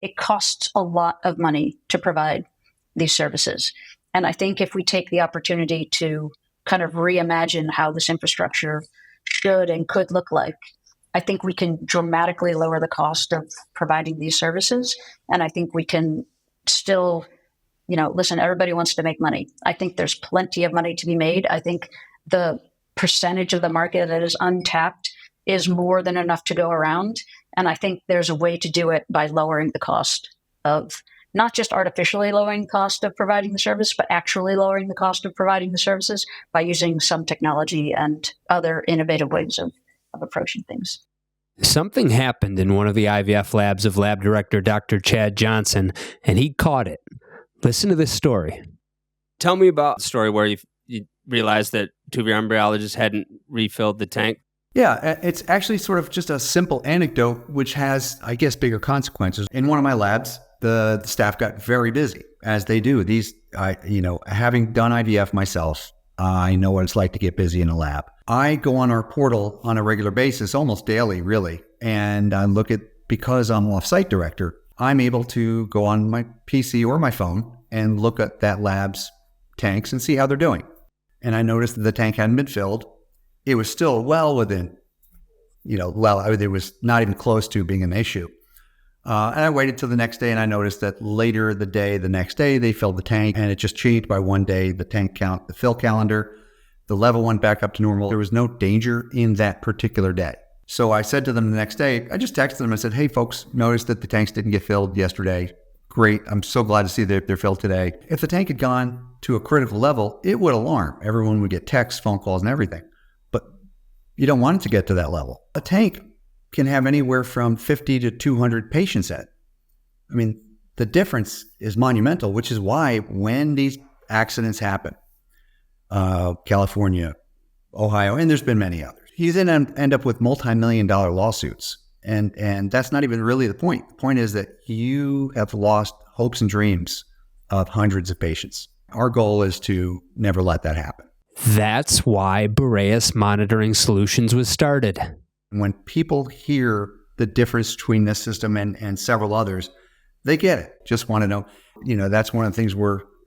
it costs a lot of money to provide these services. And I think if we take the opportunity to kind of reimagine how this infrastructure should and could look like, I think we can dramatically lower the cost of providing these services. And I think we can still, listen, everybody wants to make money. I think there's plenty of money to be made. I think the percentage of the market that is untapped is more than enough to go around. And I think there's a way to do it by lowering the cost of, not just artificially lowering the cost of providing the service, but actually lowering the cost of providing the services by using some technology and other innovative ways of approaching things. Something happened in one of the IVF labs of lab director Dr. Chad Johnson, and he caught it. Listen to this story. Tell me about the story where you realized that two of your embryologists hadn't refilled the tank. Yeah, it's actually sort of just a simple anecdote, which has, I guess, bigger consequences. In one of my labs, the staff got very busy, as they do. Having done IVF myself, I know what it's like to get busy in a lab. I go on our portal on a regular basis, almost daily, really, and I look at, because I'm off-site director, I'm able to go on my PC or my phone and look at that lab's tanks and see how they're doing. And I noticed that the tank hadn't been filled. It was still well within, it was not even close to being an issue. And I waited till the next day, and I noticed that later the next day, they filled the tank, and it just changed by one day, the tank count, the fill calendar, the level went back up to normal. There was no danger in that particular day. So I said to them the next day, I just texted them and said, hey, folks, noticed that the tanks didn't get filled yesterday. Great. I'm so glad to see that they're filled today. If the tank had gone to a critical level, it would alarm. Everyone would get texts, phone calls, and everything. But you don't want it to get to that level. A tank can have anywhere from 50 to 200 patients at. I mean, the difference is monumental, which is why when these accidents happen, California, Ohio, and there's been many others, you then end up with multi-million-dollar lawsuits. And that's not even really the point. The point is that you have lost hopes and dreams of hundreds of patients. Our goal is to never let that happen. That's why Boreas Monitoring Solutions was started. When people hear the difference between this system and several others, they get it. Just want to know, that's one of the things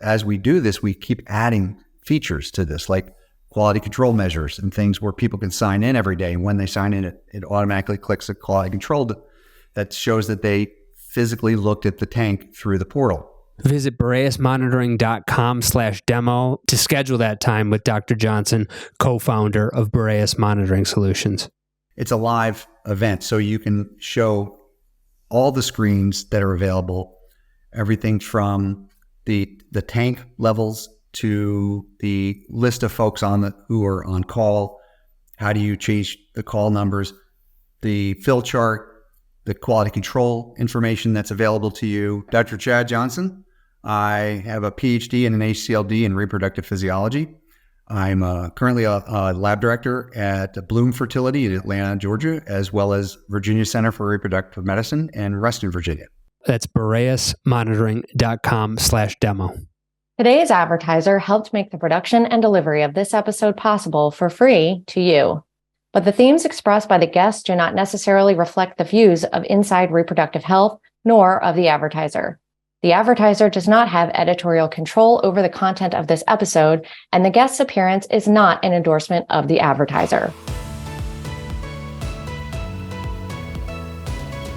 as we do this, we keep adding features to this, like quality control measures and things where people can sign in every day. And when they sign in, it automatically clicks a quality control that shows that they physically looked at the tank through the portal. Visit boreasmonitoring.com/demo to schedule that time with Dr. Johnson, co-founder of Boreas Monitoring Solutions. It's a live event, so you can show all the screens that are available, everything from the tank levels to the list of folks who are on call. How do you change the call numbers? The fill chart, the quality control information that's available to you. Dr. Chad Johnson, I have a PhD and an HCLD in reproductive physiology. I'm currently a lab director at Bloom Fertility in Atlanta, Georgia, as well as Virginia Center for Reproductive Medicine in Reston, Virginia. That's boreasmonitoring.com/demo. Today's advertiser helped make the production and delivery of this episode possible for free to you. But the themes expressed by the guests do not necessarily reflect the views of Inside Reproductive Health, nor of the advertiser. The advertiser does not have editorial control over the content of this episode, and the guest's appearance is not an endorsement of the advertiser.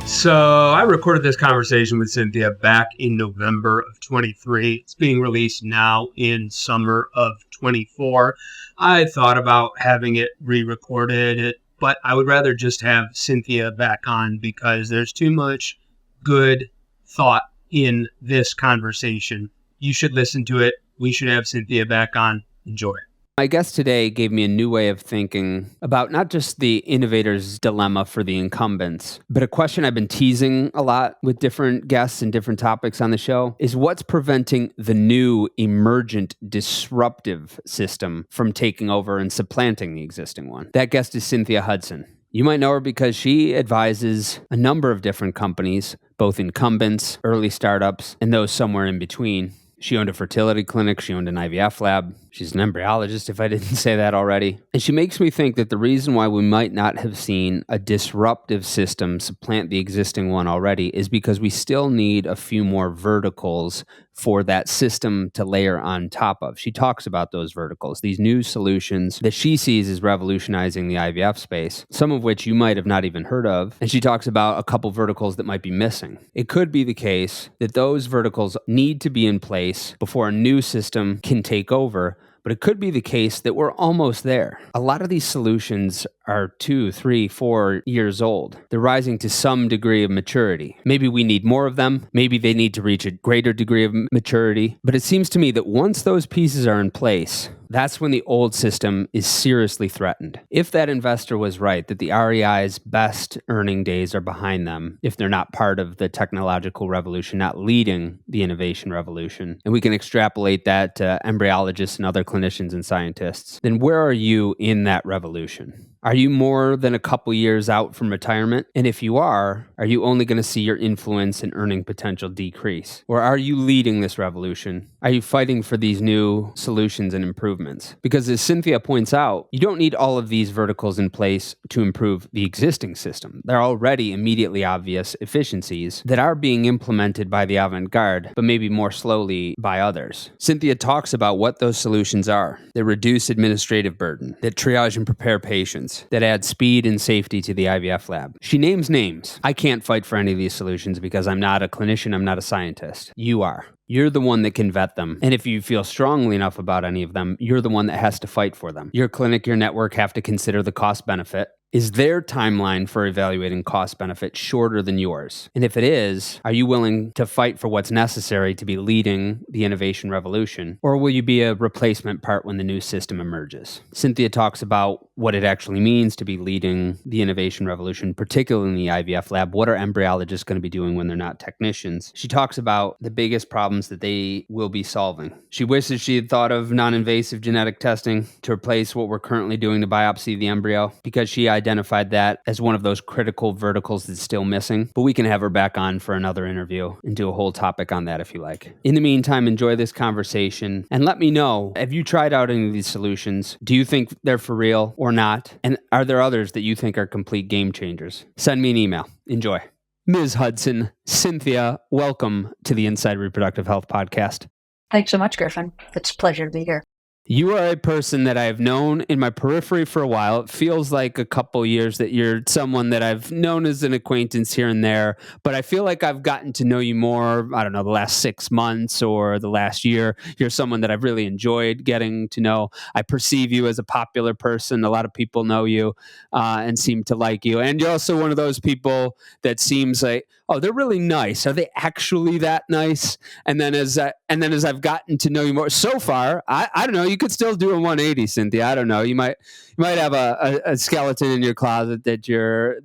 So I recorded this conversation with Cynthia back in November of 23. It's being released now in summer of 24. I thought about having it re-recorded, but I would rather just have Cynthia back on because there's too much good thought in this conversation. You should listen to it. We should have Cynthia back on. Enjoy. My guest today gave me a new way of thinking about not just the innovator's dilemma for the incumbents, but a question I've been teasing a lot with different guests and different topics on the show is what's preventing the new emergent disruptive system from taking over and supplanting the existing one? That guest is Cynthia Hudson. You might know her because she advises a number of different companies, both incumbents, early startups, and those somewhere in between. She owned a fertility clinic. She owned an IVF lab. She's an embryologist, if I didn't say that already. And she makes me think that the reason why we might not have seen a disruptive system supplant the existing one already is because we still need a few more verticals for that system to layer on top of. She talks about those verticals, these new solutions that she sees as revolutionizing the IVF space, some of which you might have not even heard of. And she talks about a couple verticals that might be missing. It could be the case that those verticals need to be in place before a new system can take over, but it could be the case that we're almost there. A lot of these solutions are 2, 3, 4 years old. They're rising to some degree of maturity. Maybe we need more of them. Maybe they need to reach a greater degree of maturity. But it seems to me that once those pieces are in place, that's when the old system is seriously threatened. If that investor was right, that the REI's best earning days are behind them, if they're not part of the technological revolution, not leading the innovation revolution, and we can extrapolate that to embryologists and other clinicians and scientists, then where are you in that revolution? Are you more than a couple years out from retirement? And if you are you only going to see your influence and earning potential decrease? Or are you leading this revolution? Are you fighting for these new solutions and improvements? Because as Cynthia points out, you don't need all of these verticals in place to improve the existing system. There are already immediately obvious efficiencies that are being implemented by the avant-garde, but maybe more slowly by others. Cynthia talks about what those solutions are. They reduce administrative burden, that triage and prepare patients, that add speed and safety to the IVF lab. She names names. I can't fight for any of these solutions because I'm not a clinician, I'm not a scientist. You are. You're the one that can vet them. And if you feel strongly enough about any of them, you're the one that has to fight for them. Your clinic, your network have to consider the cost benefit. Is their timeline for evaluating cost benefit shorter than yours? And if it is, are you willing to fight for what's necessary to be leading the innovation revolution? Or will you be a replacement part when the new system emerges? Cynthia talks about what it actually means to be leading the innovation revolution, particularly in the IVF lab. What are embryologists going to be doing when they're not technicians? She talks about the biggest problems that they will be solving. She wishes she had thought of non-invasive genetic testing to replace what we're currently doing to biopsy the embryo, because she identified that as one of those critical verticals that's still missing. But we can have her back on for another interview and do a whole topic on that if you like. In the meantime, enjoy this conversation and let me know, have you tried out any of these solutions? Do you think they're for real or not? And are there others that you think are complete game changers? Send me an email. Enjoy. Ms. Hudson, Cynthia, welcome to the Inside Reproductive Health Podcast. Thanks so much, Griffin. It's a pleasure to be here. You are a person that I've known in my periphery for a while. It feels like a couple years that you're someone that I've known as an acquaintance here and there, but I feel like I've gotten to know you more, I don't know, the last 6 months or the last year. You're someone that I've really enjoyed getting to know. I perceive you as a popular person. A lot of people know you and seem to like you. And you're also one of those people that seems like, oh, they're really nice. Are they actually that nice? And then as I've gotten to know you more so far, I don't know. You could still do a 180, Cynthia. I don't know. You might have a skeleton in your closet that you're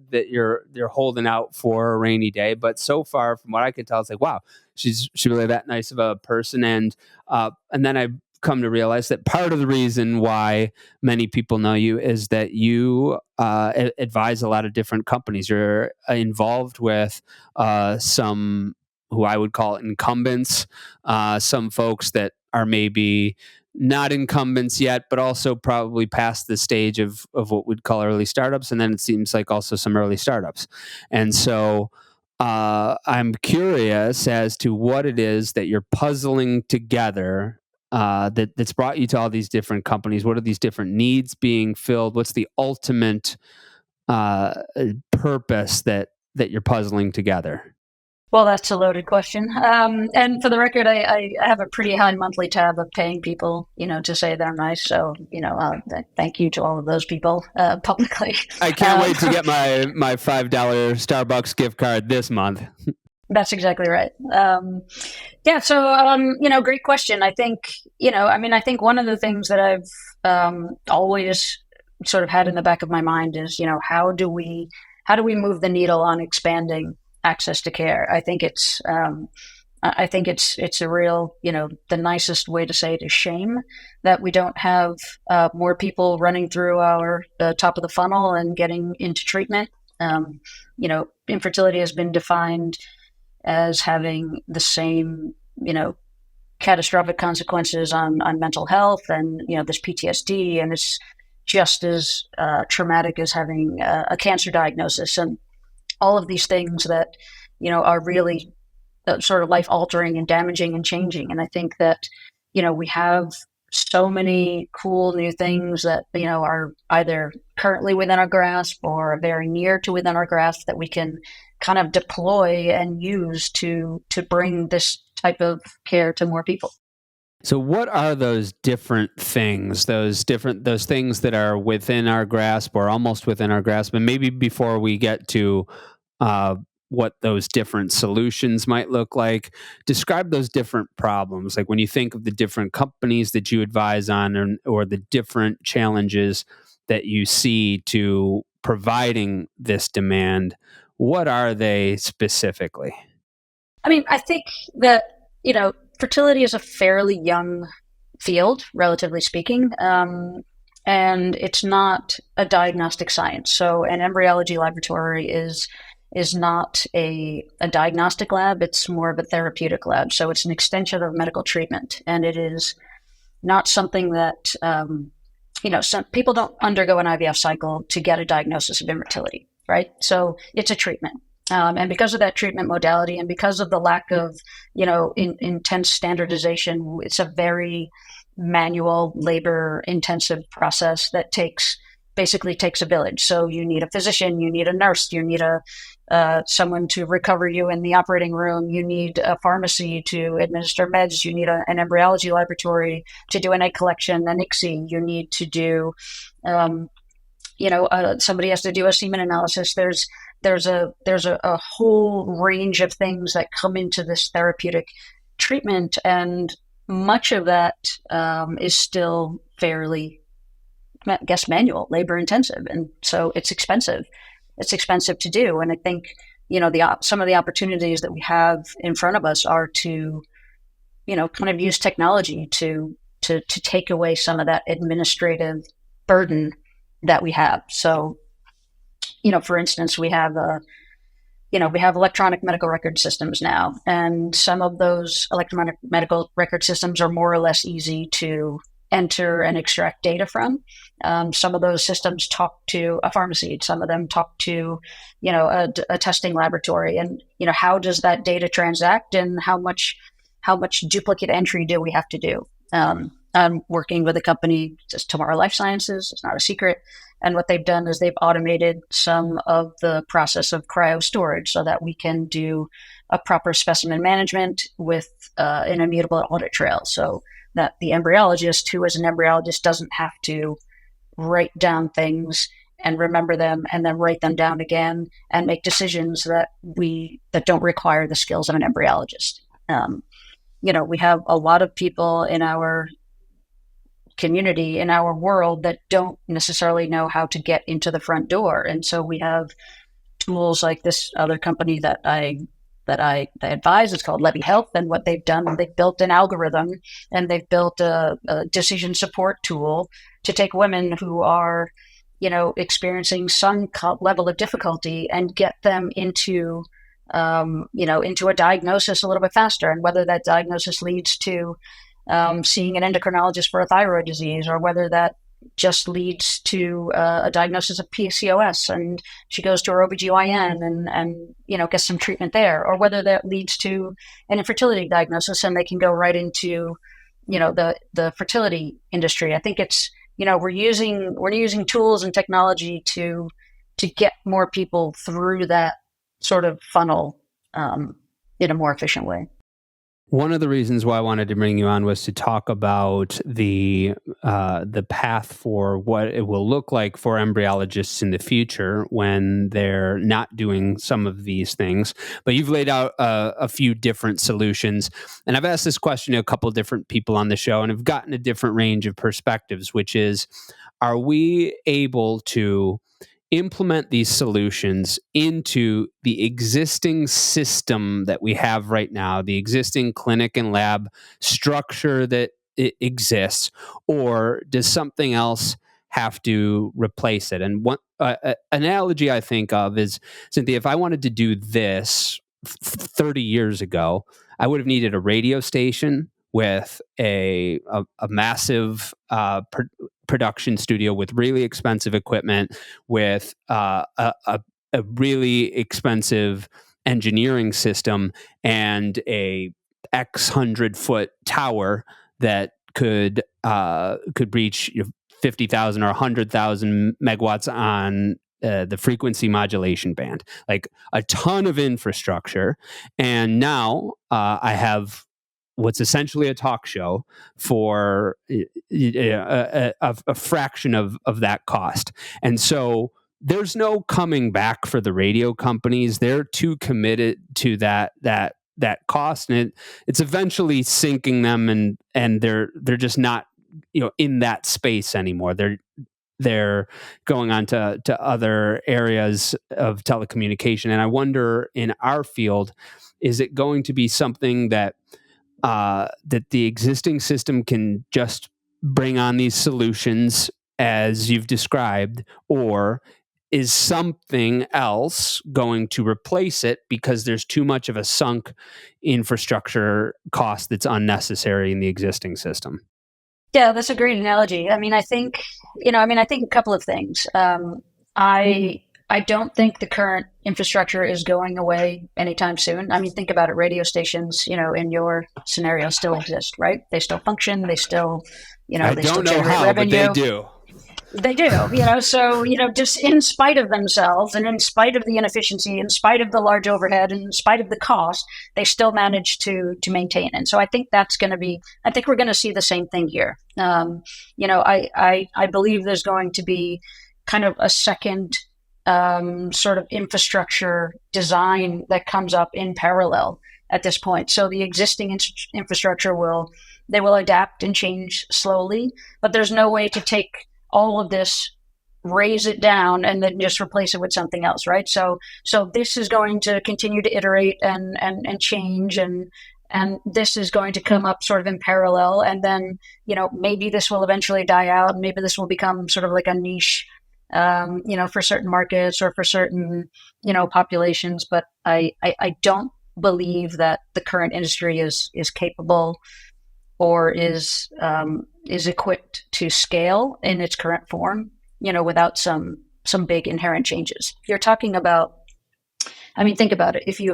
holding out for a rainy day. But so far, from what I can tell, it's like, wow, she's really that nice of a person. And then I've come to realize that part of the reason why many people know you is that you advise a lot of different companies. You're involved with some who I would call incumbents, some folks that are maybe not incumbents yet, but also probably past the stage of what we'd call early startups. And then it seems like also some early startups. And so I'm curious as to what it is that you're puzzling together that's brought you to all these different companies. What are these different needs being filled? What's the ultimate purpose that you're puzzling together? Well, that's a loaded question. And for the record, I have a pretty high monthly tab of paying people, to say they're nice. So, thank you to all of those people publicly. I can't wait to get my $5 Starbucks gift card this month. That's exactly right. So, great question. I think, I think one of the things that I've always sort of had in the back of my mind is, how do we move the needle on expanding access to care? I think it's a real, the nicest way to say it is shame that we don't have more people running through our top of the funnel and getting into treatment. Infertility has been defined as having the same, catastrophic consequences on mental health, and this PTSD, and it's just as traumatic as having a cancer diagnosis, and all of these things that are really sort of life altering and damaging and changing. And I think that we have so many cool new things that are either currently within our grasp or very near to within our grasp that we can kind of deploy and use to bring this type of care to more people. So what are those different things, those things that are within our grasp or almost within our grasp? And maybe before we get to what those different solutions might look like, describe those different problems. Like when you think of the different companies that you advise on, or the different challenges that you see to providing this demand, what are they specifically? I mean, I think that, fertility is a fairly young field, relatively speaking, and it's not a diagnostic science. So an embryology laboratory is not a diagnostic lab. It's more of a therapeutic lab. So it's an extension of medical treatment, and it is not something that, some people don't undergo an IVF cycle to get a diagnosis of infertility, right? So it's a treatment. And because of that treatment modality, and because of the lack of, intense standardization, it's a very manual, labor-intensive process that basically takes a village. So you need a physician, you need a nurse, you need someone to recover you in the operating room, you need a pharmacy to administer meds, you need an embryology laboratory to do an egg collection, an ICSI, you need to do, somebody has to do a semen analysis. There's a whole range of things that come into this therapeutic treatment, and much of that is still fairly, I guess, manual, labor intensive, and so it's expensive. It's expensive to do, and I think some of the opportunities that we have in front of us are to, kind of use technology to take away some of that administrative burden that we have. So, for instance, we have electronic medical record systems now, and some of those electronic medical record systems are more or less easy to enter and extract data from. Some of those systems talk to a pharmacy. Some of them talk to, a testing laboratory. And, how does that data transact, and how much duplicate entry do we have to do? I'm working with a company, just Tomorrow Life Sciences. It's not a secret. And what they've done is they've automated some of the process of cryo storage so that we can do a proper specimen management with an immutable audit trail, so that the embryologist, who is an embryologist, doesn't have to write down things and remember them and then write them down again and make decisions that don't require the skills of an embryologist. We have a lot of people in our community, in our world, that don't necessarily know how to get into the front door. And so we have tools like this other company that I advise. It's called Levy Health. And what they've done, they've built an algorithm, and they've built a decision support tool to take women who are, experiencing some level of difficulty and get them into a diagnosis a little bit faster. And whether that diagnosis leads to seeing an endocrinologist for a thyroid disease, or whether that just leads to a diagnosis of PCOS and she goes to her OBGYN and gets some treatment there, or whether that leads to an infertility diagnosis and they can go right into the fertility industry. I think it's we're using tools and technology to get more people through that sort of funnel in a more efficient way. One of the reasons why I wanted to bring you on was to talk about the path for what it will look like for embryologists in the future when they're not doing some of these things. But you've laid out a few different solutions, and I've asked this question to a couple of different people on the show, and have gotten a different range of perspectives, which is, are we able to implement these solutions into the existing system that we have right now, the existing clinic and lab structure that it exists, or does something else have to replace it? And one analogy I think of is, Cynthia, if I wanted to do this 30 years ago, I would have needed a radio station with a massive production studio with really expensive equipment, with a really expensive engineering system, and a X 100-foot tower that could reach 50,000 or 100,000 megawatts on the frequency modulation band, like a ton of infrastructure. And now I have what's essentially a talk show for a fraction of that cost. And so there's no coming back for the radio companies. They're too committed to that cost, and it's eventually sinking them, and they're just not in that space anymore. They're going on to other areas of telecommunication. And I wonder, in our field, is it going to be something that the existing system can just bring on these solutions as you've described, or is something else going to replace it because there's too much of a sunk infrastructure cost that's unnecessary in the existing system? Yeah, that's a great analogy. I think a couple of things. I don't think the current infrastructure is going away anytime soon. Think about it. Radio stations, in your scenario still exist, right? They still function. They still, I they don't still know generate how, revenue. but they do. They do, so, just in spite of themselves and in spite of the inefficiency, in spite of the large overhead, and in spite of the cost, they still manage to maintain. And so I think I think we're going to see the same thing here. I believe there's going to be kind of a second sort of infrastructure design that comes up in parallel at this point. So the existing infrastructure will adapt and change slowly, but there's no way to take all of this, raise it down, and then just replace it with something else, right? So this is going to continue to iterate and change, and this is going to come up sort of in parallel, and then maybe this will eventually die out, and maybe this will become sort of like a niche, for certain markets or for certain populations. But I don't believe that the current industry is capable or is equipped to scale in its current form, without some big inherent changes. You're talking about, think about it. If you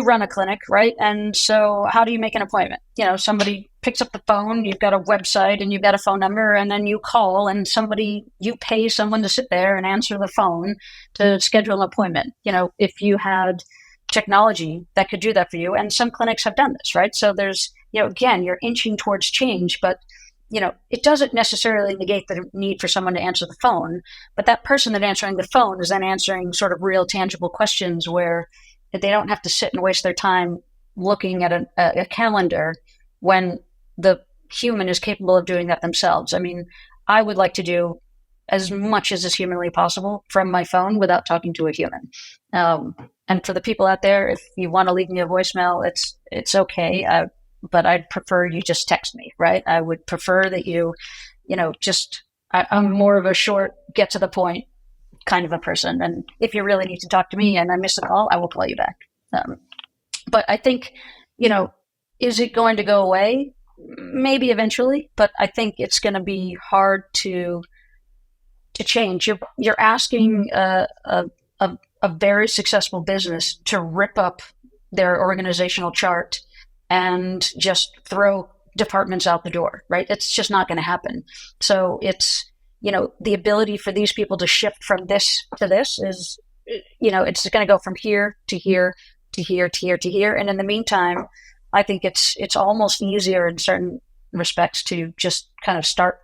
run a clinic, right? And so how do you make an appointment? Somebody picks up the phone, you've got a website and you've got a phone number, and then you call and you pay someone to sit there and answer the phone to schedule an appointment. If you had technology that could do that for you, and some clinics have done this, right? So there's, again, you're inching towards change, but it doesn't necessarily negate the need for someone to answer the phone, but that person that's answering the phone is then answering sort of real tangible questions where they don't have to sit and waste their time looking at a calendar when the human is capable of doing that themselves. I would like to do as much as is humanly possible from my phone without talking to a human. And for the people out there, if you want to leave me a voicemail, it's okay. But I'd prefer you just text me, right? I would prefer that I'm more of a short, get to the point kind of a person. And if you really need to talk to me and I miss a call, I will call you back. But I think, is it going to go away? Maybe eventually, but I think it's going to be hard to change. You're asking a very successful business to rip up their organizational chart and just throw departments out the door, right? It's just not going to happen. So it's, the ability for these people to shift from this to this is, it's going to go from here to here to here to here to here. And in the meantime, I think it's almost easier in certain respects to just kind of start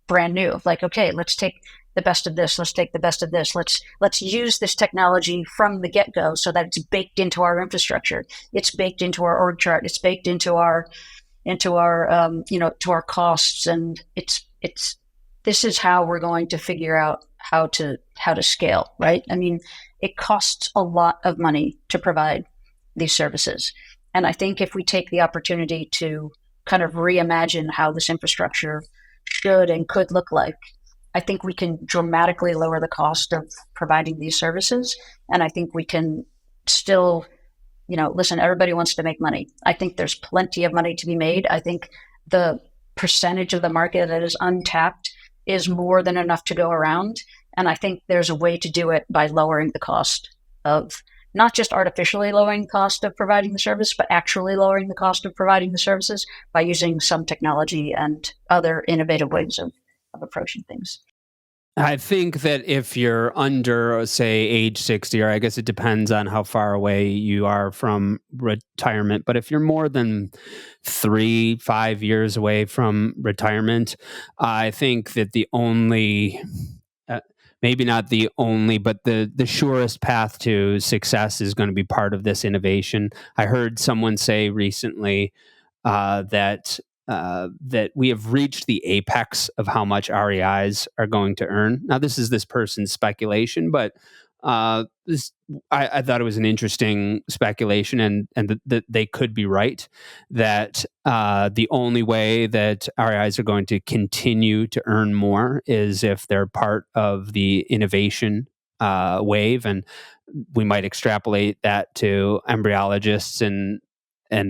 brand new. Like, okay, let's take the best of this. Let's take the best of this. Let's use this technology from the get-go so that it's baked into our infrastructure. It's baked into our org chart. It's baked into our to our costs. And this is how we're going to figure out how to scale, right? It costs a lot of money to provide these services. And I think if we take the opportunity to kind of reimagine how this infrastructure should and could look like, I think we can dramatically lower the cost of providing these services. And I think we can still listen, everybody wants to make money. I think there's plenty of money to be made. I think the percentage of the market that is untapped is more than enough to go around. And I think there's a way to do it by lowering the cost of, not just artificially lowering the cost of providing the service, but actually lowering the cost of providing the services by using some technology and other innovative ways of approaching things. I think that if you're under, say, age 60, or I guess it depends on how far away you are from retirement, but if you're more than 3-5 years away from retirement, I think that the only, maybe not the only, but the surest path to success is going to be part of this innovation. I heard someone say recently that we have reached the apex of how much REIs are going to earn. Now, this is this person's speculation, but I thought it was an interesting speculation, and that they could be right. That the only way that REIs are going to continue to earn more is if they're part of the innovation wave, and we might extrapolate that to embryologists and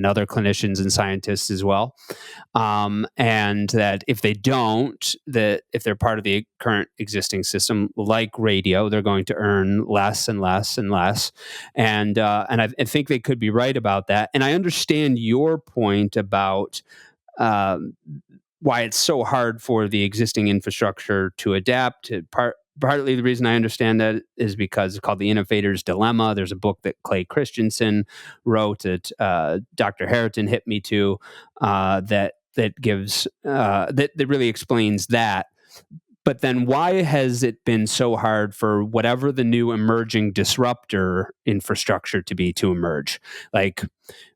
other clinicians and scientists as well. And that if they don't, that if they're part of the current existing system, like radio, they're going to earn less and less and less. And I think they could be right about that. And I understand your point about why it's so hard for the existing infrastructure to adapt. Partly the reason I understand that is because it's called The Innovator's Dilemma. There's a book that Clay Christensen wrote that Dr. Harrington hit me to that gives that really explains that. But then why has it been so hard for whatever the new emerging disruptor infrastructure to emerge? Like,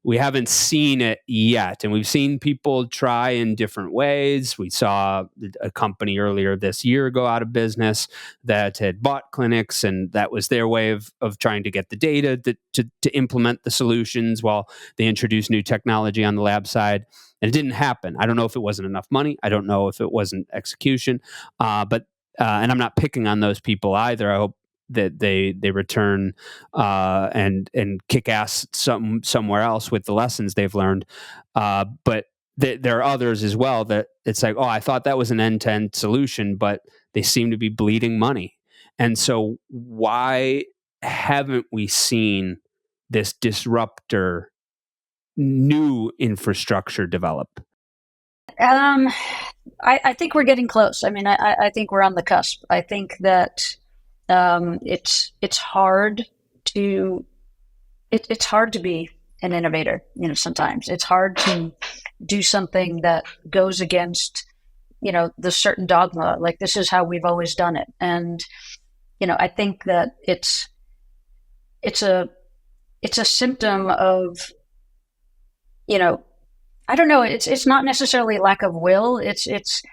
we haven't seen it yet, and we've seen people try in different ways. We saw a company earlier this year go out of business that had bought clinics, and that was their way of trying to get the data to implement the solutions while they introduced new technology on the lab side. And it didn't happen. I don't know if it wasn't enough money. I don't know if it wasn't execution. But and I'm not picking on those people either. I hope that they return and kick ass somewhere else with the lessons they've learned. But there are others as well that it's like, oh, I thought that was an end-to-end solution, but they seem to be bleeding money. And so why haven't we seen this disruptor new infrastructure develop? I think we're getting close. I mean, I think we're on the cusp. I think that it's hard to be an innovator. Sometimes it's hard to do something that goes against the certain dogma. Like, this is how we've always done it, and I think that it's a symptom of I don't know. It's not necessarily lack of will. It's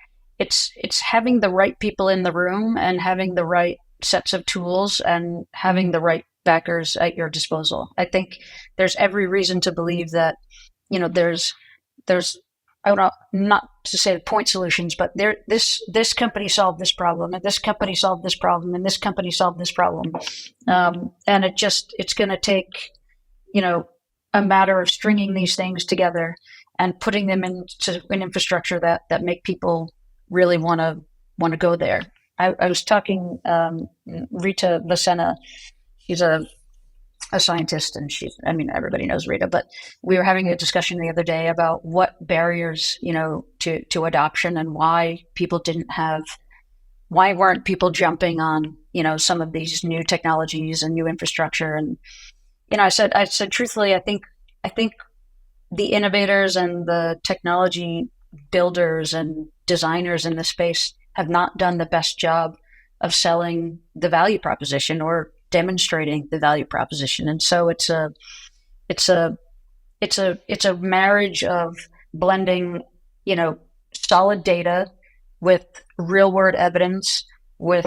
having the right people in the room and having the right sets of tools and having the right backers at your disposal. I think there's every reason to believe that there's I don't know, not to say point solutions, but this company solved this problem, and this company solved this problem, and this company solved this problem, and it's going to take a matter of stringing these things together and putting them into an infrastructure that make people really want to go there. I was talking Rita Lacena. She's a scientist, and everybody knows Rita, but we were having a discussion the other day about what barriers to adoption and why weren't people jumping on some of these new technologies and new infrastructure. And I said truthfully, I think the innovators and the technology builders and designers in this space have not done the best job of selling the value proposition or demonstrating the value proposition. And so it's a marriage of blending, solid data with real world evidence, with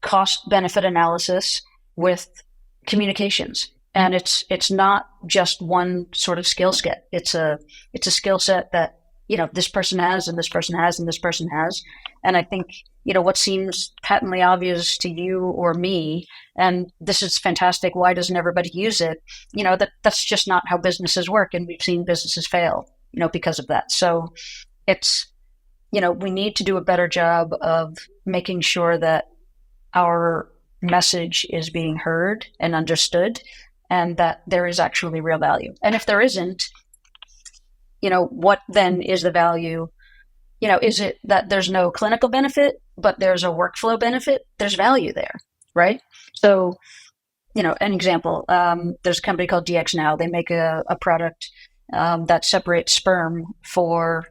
cost benefit analysis, with communications. And it's not just one sort of skill set. It's a skill set that this person has, and this person has, and this person has. And I think, what seems patently obvious to you or me, and this is fantastic, why doesn't everybody use it? That's just not how businesses work. And we've seen businesses fail, because of that. So it's, we need to do a better job of making sure that our message is being heard and understood, and that there is actually real value. And if there isn't, what then is the value? Is it that there's no clinical benefit, but there's a workflow benefit? There's value there, right? So, an example, there's a company called DX Now. They make a product that separates sperm for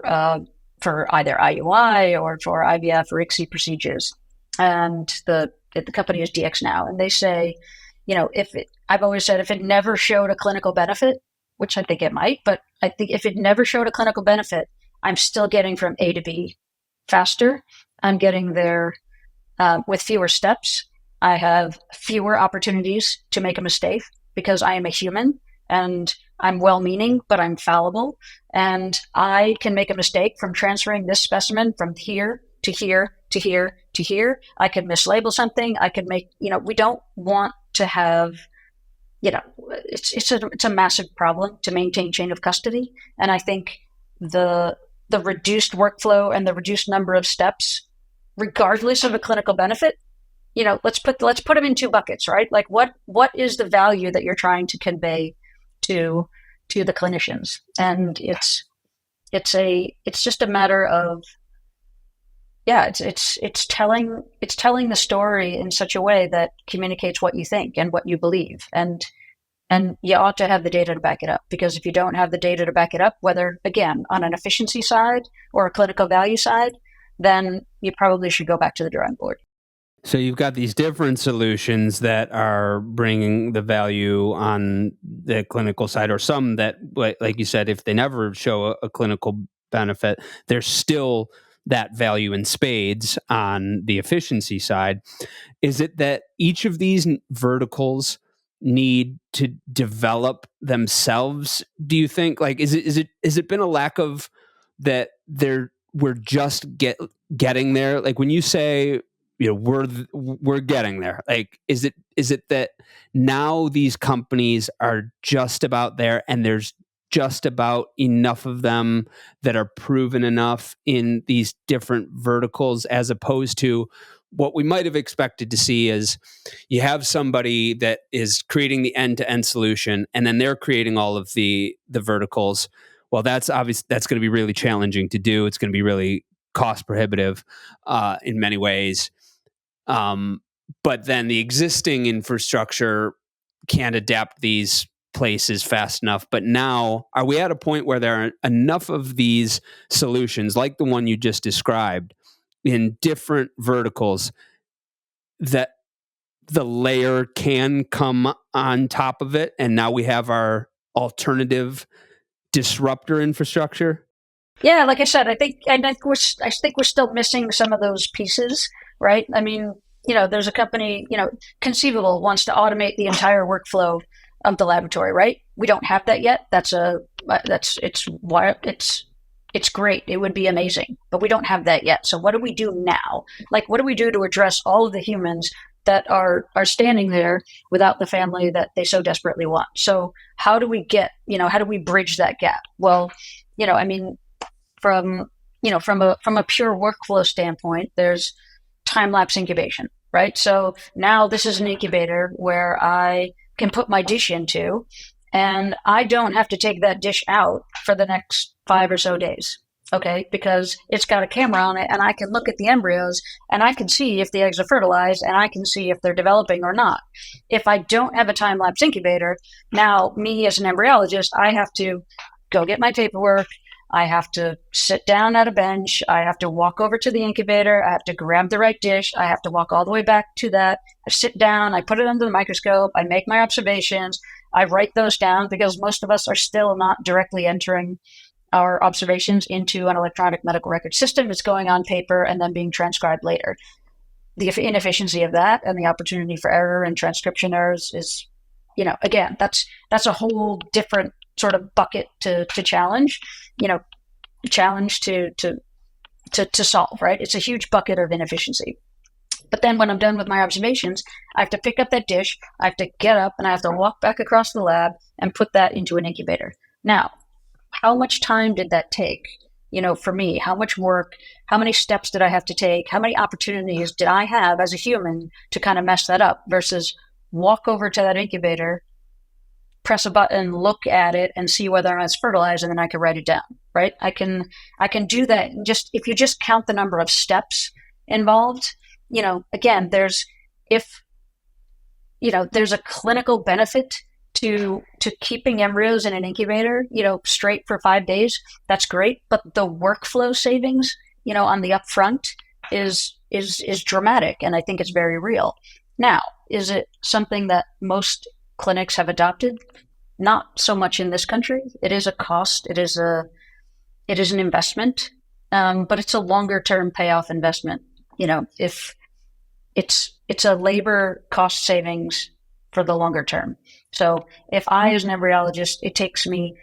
either IUI or for IVF or ICSI procedures. And the company is DX Now. And they say, I've always said, if it never showed a clinical benefit, which I think it might, but I think if it never showed a clinical benefit, I'm still getting from A to B faster. I'm getting there with fewer steps. I have fewer opportunities to make a mistake because I am a human and I'm well-meaning, but I'm fallible. And I can make a mistake from transferring this specimen from here to here to here to here. I could mislabel something. I could make, we don't want to have, it's a massive problem to maintain chain of custody. And I think the reduced workflow and the reduced number of steps, regardless of a clinical benefit, let's put them in two buckets, right? Like what is the value that you're trying to convey to the clinicians? And it's just a matter of, it's telling the story in such a way that communicates what you think and what you believe. And you ought to have the data to back it up, because if you don't have the data to back it up, whether, again, on an efficiency side or a clinical value side, then you probably should go back to the drawing board. So you've got these different solutions that are bringing the value on the clinical side, or some that, like you said, if they never show a clinical benefit, there's still that value in spades on the efficiency side. Is it that each of these verticals need to develop themselves, do you think? Like, is it been a lack of that we're just getting there? Like when you say, we're getting there, like, is it that now these companies are just about there and there's just about enough of them that are proven enough in these different verticals, as opposed to what we might have expected to see is you have somebody that is creating the end-to-end solution and then they're creating all of the verticals. Well, that's obvious. That's going to be really challenging to do. It's going to be really cost prohibitive in many ways. But then the existing infrastructure can't adapt these places fast enough. But now, are we at a point where there are enough of these solutions, like the one you just described, in different verticals, that the layer can come on top of it, and now we have our alternative disruptor infrastructure? Yeah, like I said, I think we're still missing some of those pieces, right? I mean, there's a company, Conceivable wants to automate the entire workflow of the laboratory, right? We don't have that yet. It's great. It would be amazing, but we don't have that yet. So what do we do now? Like, what do we do to address all of the humans that are standing there without the family that they so desperately want? So how do we bridge that gap? Well, I mean, from a pure workflow standpoint, there's time-lapse incubation, right? So now this is an incubator where I can put my dish into, and I don't have to take that dish out for the next 5 or so days, okay? Because it's got a camera on it, and I can look at the embryos, and I can see if the eggs are fertilized, and I can see if they're developing or not. If I don't have a time-lapse incubator, now me as an embryologist, I have to go get my paperwork, I have to sit down at a bench, I have to walk over to the incubator, I have to grab the right dish, I have to walk all the way back to that, I sit down, I put it under the microscope, I make my observations, I write those down, because most of us are still not directly entering our observations into an electronic medical record system. It's going on paper and then being transcribed later. The inefficiency of that and the opportunity for error and transcription errors is, again, that's a whole different sort of bucket to challenge. challenge to solve, right? It's a huge bucket of inefficiency. But then when I'm done with my observations, I have to pick up that dish, I have to get up, and I have to walk back across the lab and put that into an incubator. Now, how much time did that take? For me, how much work, how many steps did I have to take? How many opportunities did I have as a human to kind of mess that up versus walk over to that incubator, press a button, look at it, and see whether or not it's fertilized, and then I can write it down, right? I can do that. Just if you just count the number of steps involved, again, there's a clinical benefit to keeping embryos in an incubator, straight for 5 days. That's great, but the workflow savings, on the upfront is dramatic, and I think it's very real. Now, is it something that most clinics have adopted? Not so much in this country. It is a cost. It is an investment, but it's a longer term payoff investment. If it's a labor cost savings for the longer term. So if I, as an embryologist, it takes me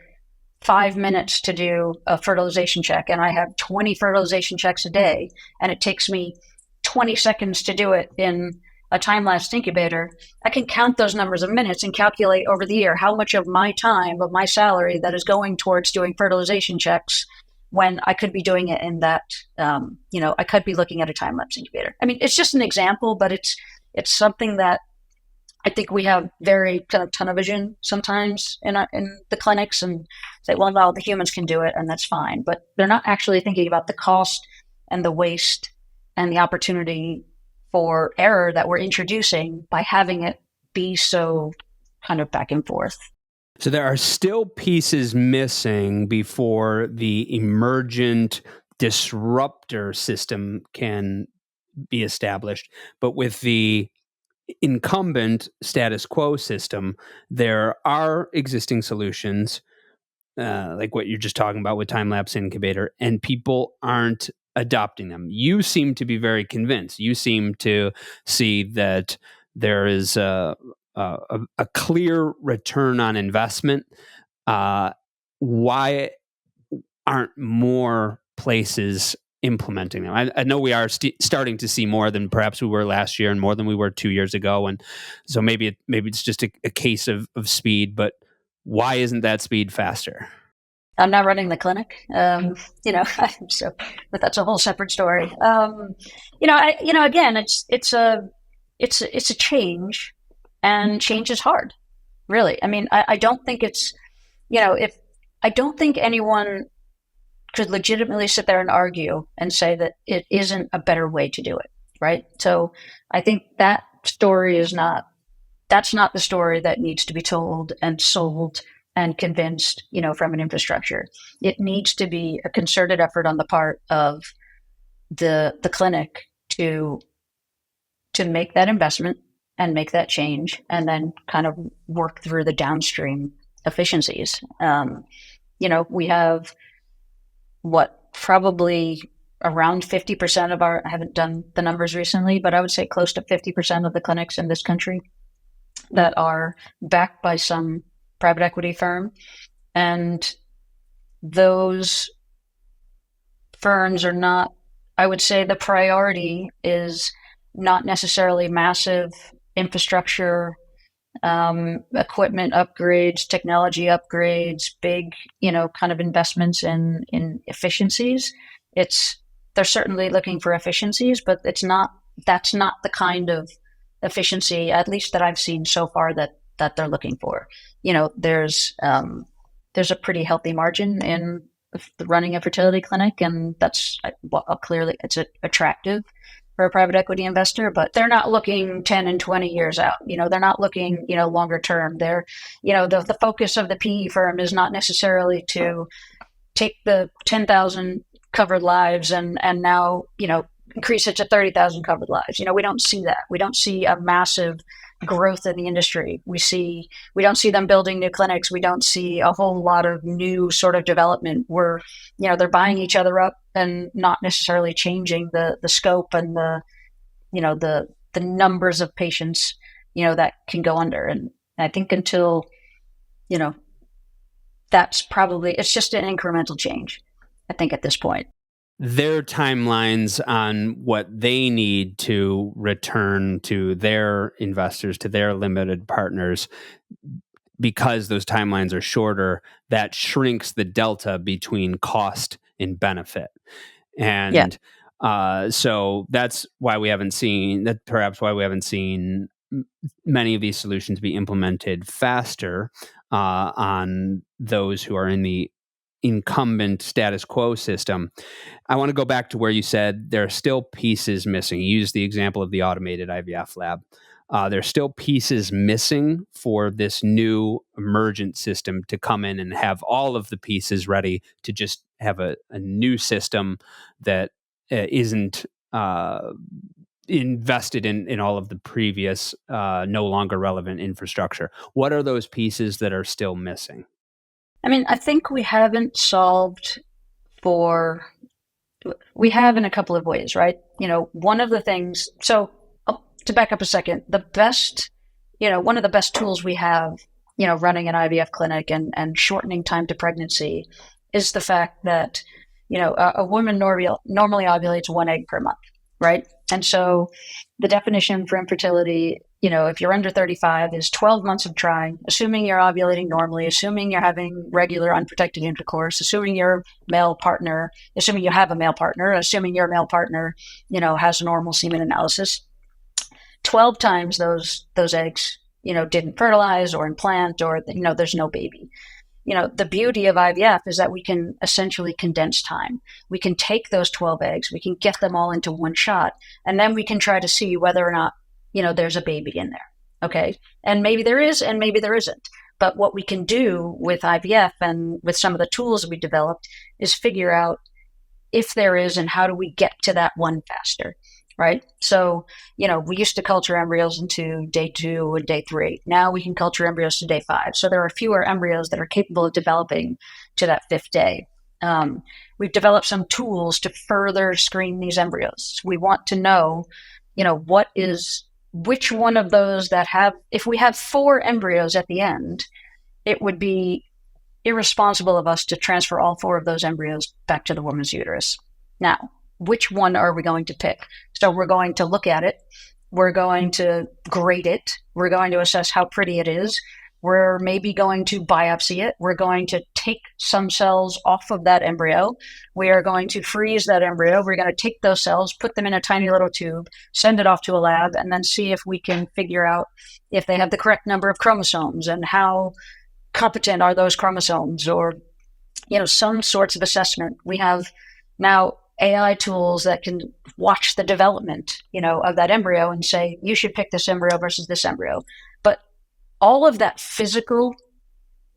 5 minutes to do a fertilization check, and I have 20 fertilization checks a day, and it takes me 20 seconds to do it in a time-lapse incubator, I can count those numbers of minutes and calculate over the year how much of my time, of my salary, that is going towards doing fertilization checks when I could be doing it in that, I could be looking at a time-lapse incubator. I mean, it's just an example, but it's something that I think we have very kind of tunnel vision sometimes in the clinics, and say, well, no, the humans can do it, and that's fine. But they're not actually thinking about the cost and the waste and the opportunity for error that we're introducing by having it be so kind of back and forth. So there are still pieces missing before the emergent disruptor system can be established. But with the incumbent status quo system, there are existing solutions, like what you're just talking about with time-lapse incubator, and people aren't adopting them. You seem to be very convinced. You seem to see that there is a clear return on investment. Why aren't more places implementing them? I know we are starting to see more than perhaps we were last year, and more than we were 2 years ago, and so maybe it's just a case of speed. But why isn't that speed faster? I'm not running the clinic, but that's a whole separate story. Again, it's a change, and change is hard, really. I mean, I don't think it's, I don't think anyone could legitimately sit there and argue and say that it isn't a better way to do it, right? So I think that story that's not the story that needs to be told and sold and convinced, from an infrastructure. It needs to be a concerted effort on the part of the clinic to make that investment and make that change, and then kind of work through the downstream efficiencies. We have probably around 50% of I haven't done the numbers recently, but I would say close to 50% of the clinics in this country that are backed by some private equity firm. And those firms are not, I would say the priority is not necessarily massive infrastructure, equipment upgrades, technology upgrades, big, kind of investments in efficiencies. They're certainly looking for efficiencies, but that's not the kind of efficiency, at least that I've seen so far, that they're looking for. There's a pretty healthy margin in the running a fertility clinic, and that's clearly it's attractive for a private equity investor, but they're not looking 10 and 20 years out. They're not looking, longer term. They're, the focus of the PE firm is not necessarily to take the 10,000 covered lives and now, increase it to 30,000 covered lives. We don't see that. We don't see a massive growth in the industry. We don't see them building new clinics. We don't see a whole lot of new sort of development where, they're buying each other up and not necessarily changing the scope and the numbers of patients, that can go under. And I think until, it's just an incremental change. I think, at this point. Their timelines on what they need to return to their investors, to their limited partners, because those timelines are shorter, that shrinks the delta between cost and benefit. And so that's why we haven't seen that, perhaps why we haven't seen many of these solutions be implemented faster on those who are in the incumbent status quo system. I want to go back to where you said there are still pieces missing. You used the example of the automated IVF lab. There's still pieces missing for this new emergent system to come in and have all of the pieces ready to just have a new system that isn't invested in all of the previous no longer relevant infrastructure. What are those pieces that are still missing? I mean, I think we haven't solved we have in a couple of ways, right? One of the things, so to back up a second, one of the best tools we have, running an IVF clinic and shortening time to pregnancy is the fact that, a woman normally ovulates 1 egg per month, right? And so the definition for infertility, if you're under 35, is 12 months of trying, assuming you're ovulating normally, assuming you're having regular unprotected intercourse, assuming your male partner, assuming you have a male partner, assuming your male partner, has normal semen analysis. 12 times those eggs, didn't fertilize or implant, or, there's no baby. The beauty of IVF is that we can essentially condense time. We can take those 12 eggs, we can get them all into one shot, and then we can try to see whether or not, there's a baby in there. Okay. And maybe there is, and maybe there isn't. But what we can do with IVF and with some of the tools we developed is figure out if there is and how do we get to that one faster. Right. So, we used to culture embryos into day 2 and day 3. Now we can culture embryos to day 5. So there are fewer embryos that are capable of developing to that 5th day. We've developed some tools to further screen these embryos. We want to know, which one of those if we have 4 embryos at the end, it would be irresponsible of us to transfer all 4 of those embryos back to the woman's uterus. Now, which one are we going to pick? So we're going to look at it. We're going to grade it. We're going to assess how pretty it is. We're maybe going to biopsy it. We're going to take some cells off of that embryo. We are going to freeze that embryo. We're going to take those cells, put them in a tiny little tube, send it off to a lab, and then see if we can figure out if they have the correct number of chromosomes and how competent are those chromosomes, or, some sorts of assessment. We have now AI tools that can watch the development, of that embryo and say, you should pick this embryo versus this embryo. But all of that physical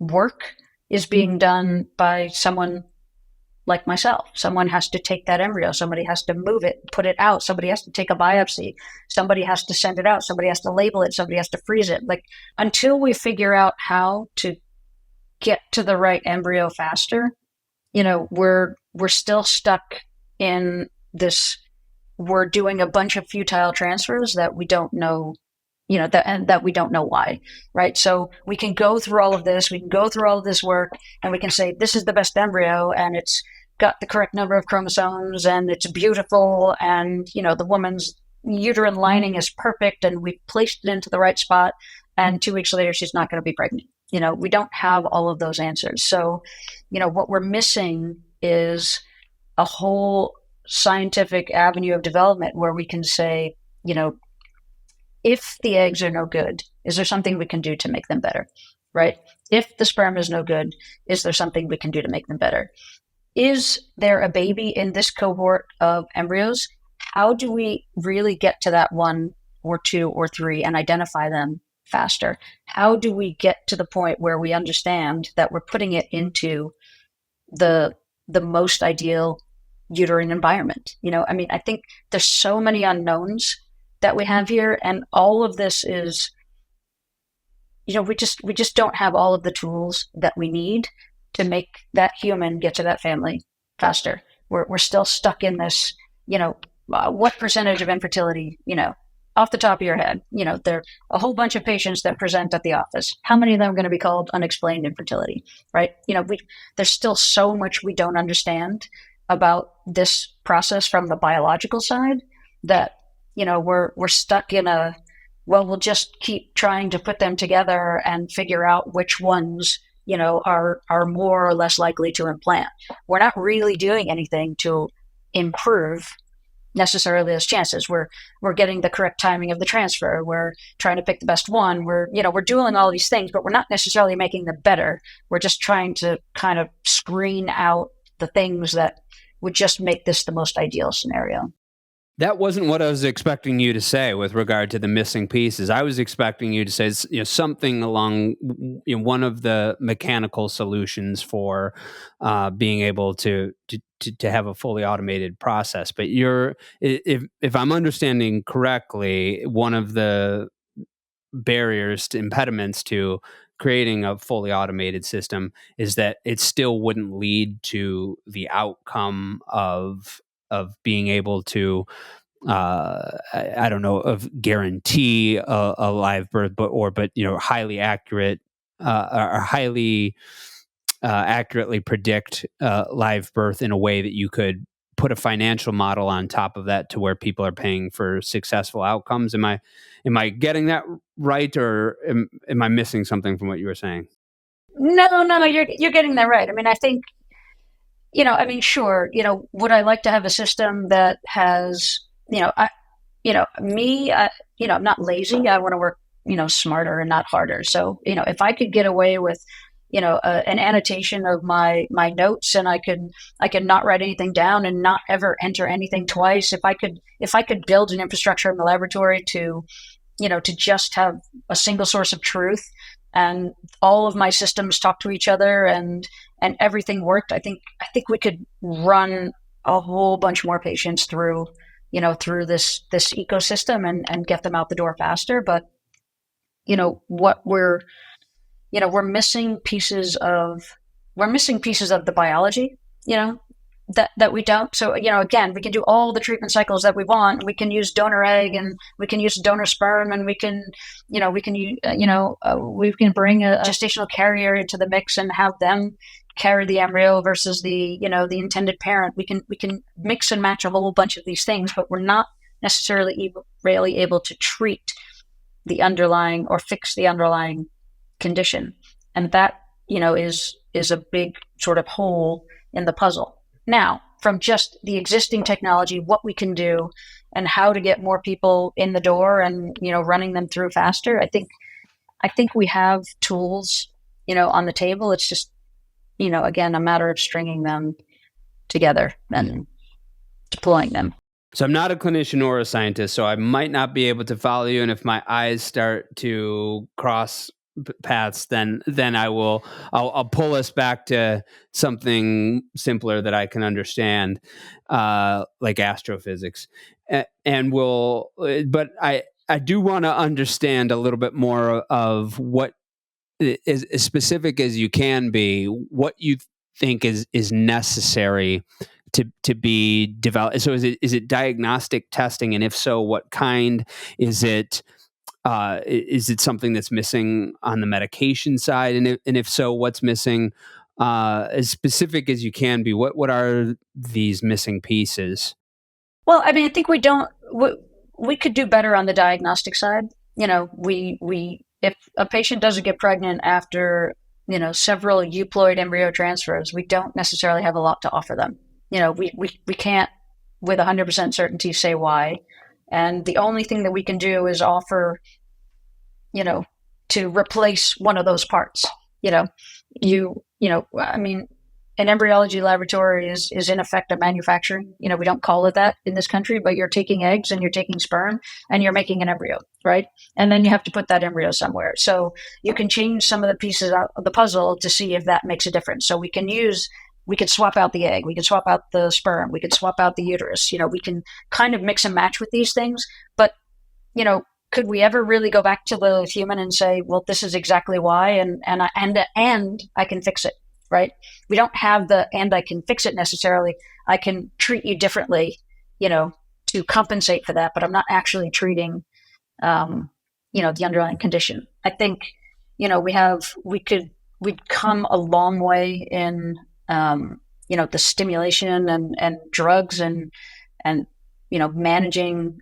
work is being done by someone like myself. Someone has to take that embryo. Somebody has to move it, put it out. Somebody has to take a biopsy. Somebody has to send it out. Somebody has to label it. Somebody has to freeze it. Like, until we figure out how to get to the right embryo faster, we're still stuck in this. We're doing a bunch of futile transfers that we don't know, that we don't know why, right? So we can go through all of this, we can go through all of this work, and we can say, this is the best embryo, and it's got the correct number of chromosomes, and it's beautiful, and, the woman's uterine lining is perfect, and we placed it into the right spot, and 2 weeks later, she's not going to be pregnant. We don't have all of those answers. So, what we're missing is a whole scientific avenue of development where we can say, if the eggs are no good, is there something we can do to make them better, right? If the sperm is no good, is there something we can do to make them better? Is there a baby in this cohort of embryos? How do we really get to that 1 or 2 or 3 and identify them faster? How do we get to the point where we understand that we're putting it into the most ideal uterine environment? I think there's so many unknowns that we have here, and all of this is, we just don't have all of the tools that we need to make that human get to that family faster. We're still stuck in this, what percentage of infertility, off the top of your head, there are a whole bunch of patients that present at the office. How many of them are going to be called unexplained infertility, right? There's still so much we don't understand about this process from the biological side that, we're stuck in we'll just keep trying to put them together and figure out which ones, are more or less likely to implant. We're not really doing anything to improve necessarily those chances. We're getting the correct timing of the transfer. We're trying to pick the best one. We're doing all these things, but we're not necessarily making them better. We're just trying to kind of screen out the things that would just make this the most ideal scenario. That wasn't what I was expecting you to say with regard to the missing pieces. I was expecting you to say something along one of the mechanical solutions for being able to have a fully automated process. But if I'm understanding correctly, one of the barriers to impediments to creating a fully automated system is that it still wouldn't lead to the outcome of being able to I don't know, of guarantee a live birth, but highly accurate or highly accurately predict live birth in a way that you could put a financial model on top of that to where people are paying for successful outcomes. Am I getting that right, or am I missing something from what you were saying? No, you're getting that right. I mean, I think, sure, would I like to have a system that has, I'm not lazy. I want to work, smarter and not harder. So, if I could get away with, an annotation of my notes, and I could not write anything down and not ever enter anything twice. If I could build an infrastructure in the laboratory to just have a single source of truth, and all of my systems talk to each other, and everything worked, I think we could run a whole bunch more patients through this ecosystem and get them out the door faster. But what we're missing pieces of the biology, that we don't. So, again, we can do all the treatment cycles that we want. We can use donor egg, and we can use donor sperm, and we can bring a gestational carrier into the mix and have them carry the embryo versus the intended parent. We can mix and match a whole bunch of these things, but we're not necessarily really able to treat the underlying or fix the underlying condition. And that, is a big sort of hole in the puzzle. Now, from just the existing technology, what we can do and how to get more people in the door and, running them through faster, I think we have tools, on the table. It's just, again, a matter of stringing them together and deploying them. So I'm not a clinician or a scientist, so I might not be able to follow you. And if my eyes start to cross paths, then I'll pull us back to something simpler that I can understand, like astrophysics. But I do want to understand a little bit more of what, as specific as you can be, what you think is necessary to be developed. So is it diagnostic testing, and if so, what kind? Is it something that's missing on the medication side, and if so, what's missing? As specific as you can be, what are these missing pieces? Well, I mean, I think we could do better on the diagnostic side. If a patient doesn't get pregnant after, several euploid embryo transfers, we don't necessarily have a lot to offer them. We can't with 100% certainty say why. And the only thing that we can do is offer, to replace one of those parts. I mean, an embryology laboratory is in effect a manufacturing. We don't call it that in this country, but you're taking eggs and you're taking sperm and you're making an embryo, right? And then you have to put that embryo somewhere. So you can change some of the pieces out of the puzzle to see if that makes a difference. So we could swap out the egg, we could swap out the sperm, we could swap out the uterus. We can kind of mix and match with these things. But, could we ever really go back to the human and say, well, this is exactly why, and I can fix it, right? We don't have the "and I can fix it" necessarily. I can treat you differently, to compensate for that, but I'm not actually treating, the underlying condition. I think, we'd come a long way in, the stimulation and drugs and managing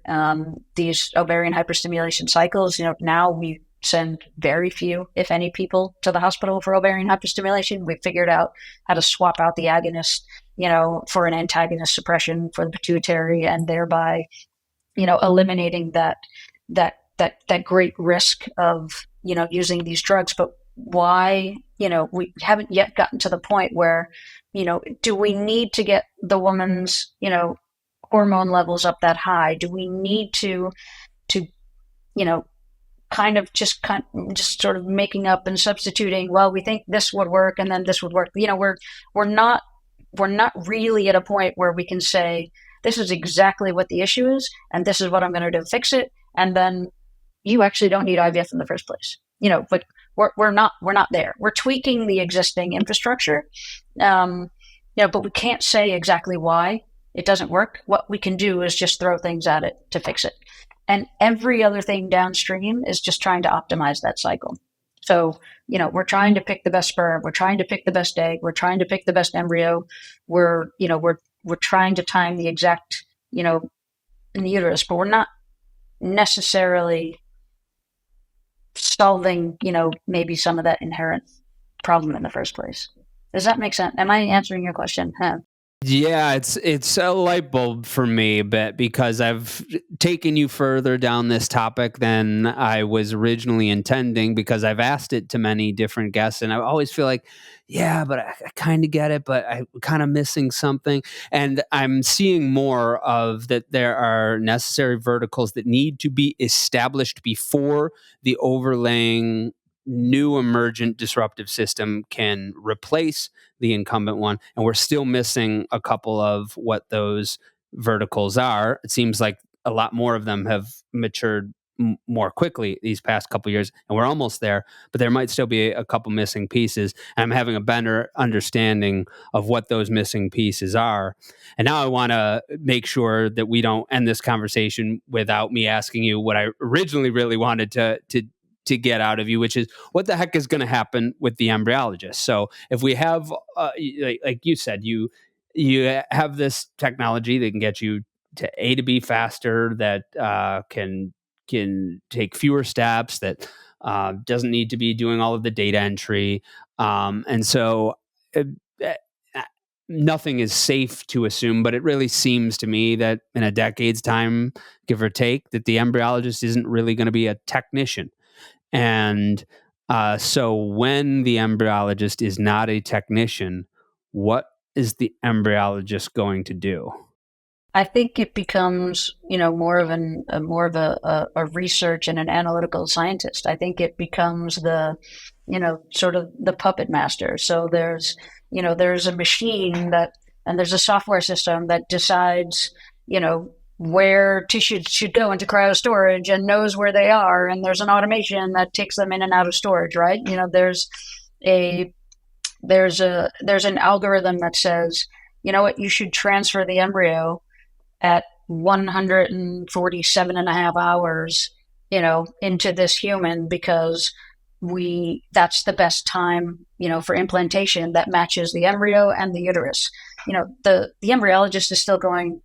these ovarian hyperstimulation cycles. Now we send very few, if any, people to the hospital for ovarian hyperstimulation. We figured out how to swap out the agonist, for an antagonist suppression for the pituitary, and thereby, eliminating that great risk of, using these drugs. But why, we haven't yet gotten to the point where, do we need to get the woman's, hormone levels up that high? Do we need to just sort of making up and substituting? Well, we think this would work, and then this would work. We're not really at a point where we can say this is exactly what the issue is, and this is what I'm going to do to fix it, and then you actually don't need IVF in the first place. But we're not there. We're tweaking the existing infrastructure, but we can't say exactly why it doesn't work. What we can do is just throw things at it to fix it. And every other thing downstream is just trying to optimize that cycle. So, we're trying to pick the best sperm. We're trying to pick the best egg. We're trying to pick the best embryo. We're trying to time the exact, in the uterus, but we're not necessarily solving, maybe some of that inherent problem in the first place. Does that make sense? Am I answering your question? Yeah, it's a light bulb for me, but because I've taken you further down this topic than I was originally intending, because I've asked it to many different guests, and I always feel like, yeah, but I kind of get it, but I'm kind of missing something. And I'm seeing more of that there are necessary verticals that need to be established before the overlaying new emergent disruptive system can replace the incumbent one. And we're still missing a couple of what those verticals are. It seems like a lot more of them have matured more quickly these past couple of years, and we're almost there, but there might still be a couple missing pieces. And I'm having a better understanding of what those missing pieces are. And now I want to make sure that we don't end this conversation without me asking you what I originally really wanted to get out of you, which is what the heck is going to happen with the embryologist. So if we have, like you said, you have this technology that can get you to A to B faster, that can take fewer steps, that doesn't need to be doing all of the data entry. And so nothing is safe to assume, but it really seems to me that in a decade's time, give or take, that the embryologist isn't really going to be a technician. And so when the embryologist is not a technician, what is the embryologist going to do? I think it becomes, more of a research and an analytical scientist. I think it becomes the, sort of the puppet master. So there's a machine and there's a software system that decides, where tissues should go into cryo storage and knows where they are. And there's an automation that takes them in and out of storage, right? there's an algorithm that says, you should transfer the embryo at 147.5 hours, into this human, because that's the best time, for implantation that matches the embryo and the uterus. The embryologist is still going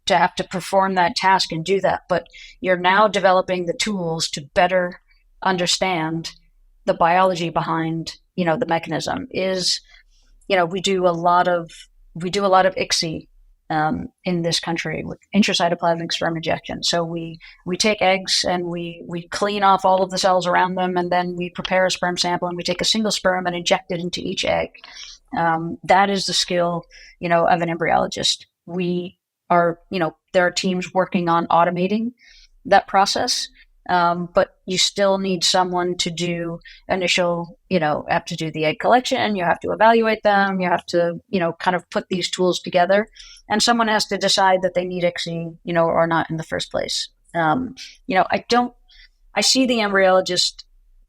to have to perform that task and do that, but you're now developing the tools to better understand the biology behind, the mechanism. We do a lot of ICSI in this country with intracytoplasmic sperm injection. So we take eggs and we clean off all of the cells around them, and then we prepare a sperm sample and we take a single sperm and inject it into each egg. That is the skill, of an embryologist. There are teams working on automating that process, but you still need someone to do initial, have to do the egg collection, you have to evaluate them, you have to, kind of put these tools together, and someone has to decide that they need ICSI, or not in the first place. I see the embryologist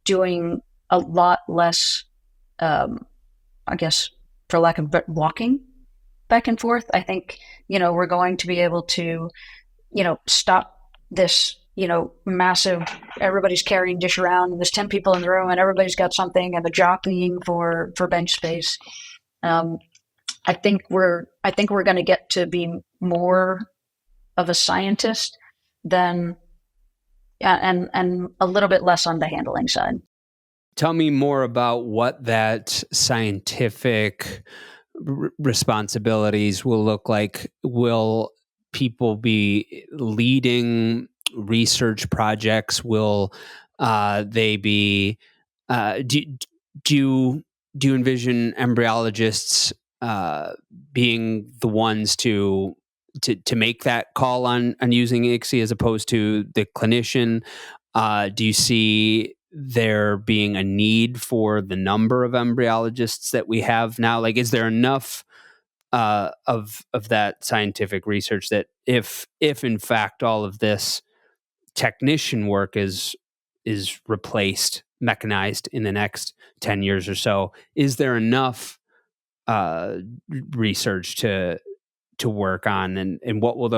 doing a lot less, I guess, for lack of walking back and forth. I think, we're going to be able to, stop this, massive, everybody's carrying dish around and there's 10 people in the room and everybody's got something and the jockeying for bench space. I think we're going to get to be more of a scientist than, and a little bit less on the handling side. Tell me more about what that scientific responsibilities will look like. Will people be leading research projects? Will they be? Do you envision embryologists being the ones to make that call on using ICSI as opposed to the clinician? Do you see there being a need for the number of embryologists that we have now? Like, is there enough of that scientific research that if in fact all of this technician work is replaced, mechanized in the next 10 years or so, is there enough research to work on, and what will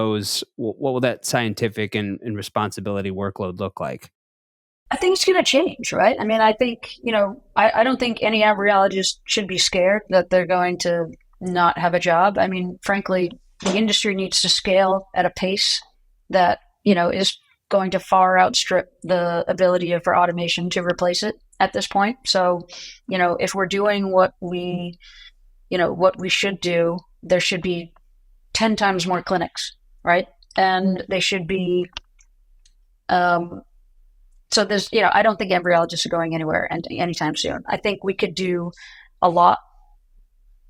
that scientific and responsibility workload look like? I think it's going to change, right? I mean, I think, I don't think any embryologist should be scared that they're going to not have a job. I mean, frankly, the industry needs to scale at a pace that, is going to far outstrip the ability for automation to replace it at this point. So, if we're doing what we should do, there should be 10 times more clinics, right? And they should be, so there's, I don't think embryologists are going anywhere anytime soon. I think we could do a lot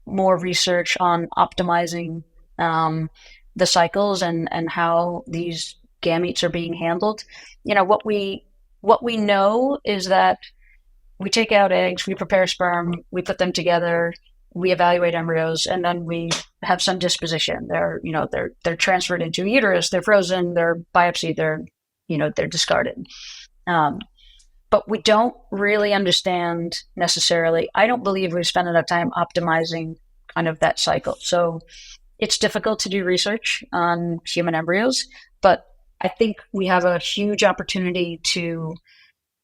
more research on optimizing the cycles and how these gametes are being handled. What we know is that we take out eggs, we prepare sperm, we put them together, we evaluate embryos, and then we have some disposition. They're transferred into a uterus, they're frozen, they're biopsied, they're discarded. But we don't really understand necessarily. I don't believe we've spent enough time optimizing kind of that cycle. So it's difficult to do research on human embryos, but I think we have a huge opportunity to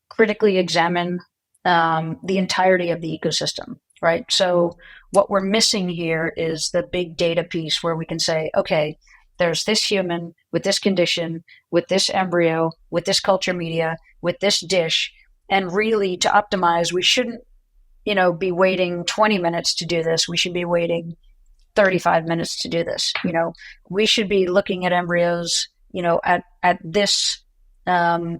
critically examine the entirety of the ecosystem, right? So what we're missing here is the big data piece where we can say, okay, there's this human with this condition, with this embryo, with this culture media, with this dish. And really to optimize, we shouldn't, be waiting 20 minutes to do this. We should be waiting 35 minutes to do this. We should be looking at embryos, at this, had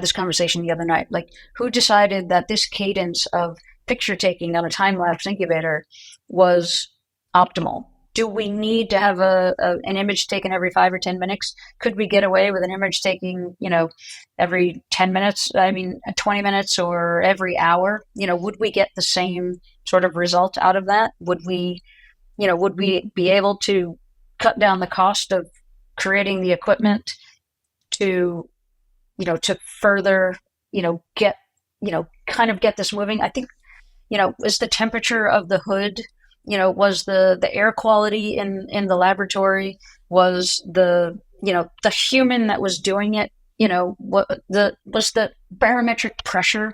this conversation the other night, like who decided that this cadence of picture taking on a time-lapse incubator was optimal? Do we need to have an image taken every 5 or 10 minutes? Could we get away with an image taking, every 10 minutes, 20 minutes or every hour? Would we get the same sort of result out of that? Would we be able to cut down the cost of creating the equipment to further, get this moving? I think, was the temperature of the hood, was the air quality in the laboratory, was the human that was doing it, was the barometric pressure,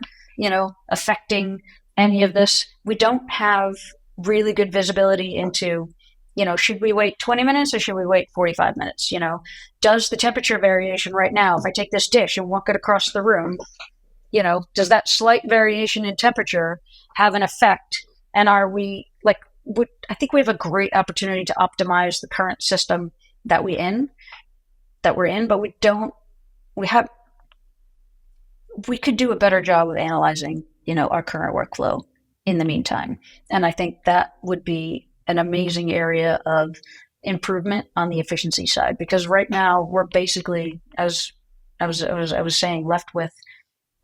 affecting any of this? We don't have really good visibility into, should we wait 20 minutes or should we wait 45 minutes? Does the temperature variation right now, if I take this dish and walk it across the room, does that slight variation in temperature have an effect? And are we I think we have a great opportunity to optimize the current system that we're in, but we could do a better job of analyzing, our current workflow in the meantime. And I think that would be an amazing area of improvement on the efficiency side, because right now we're basically, as I was saying, left with,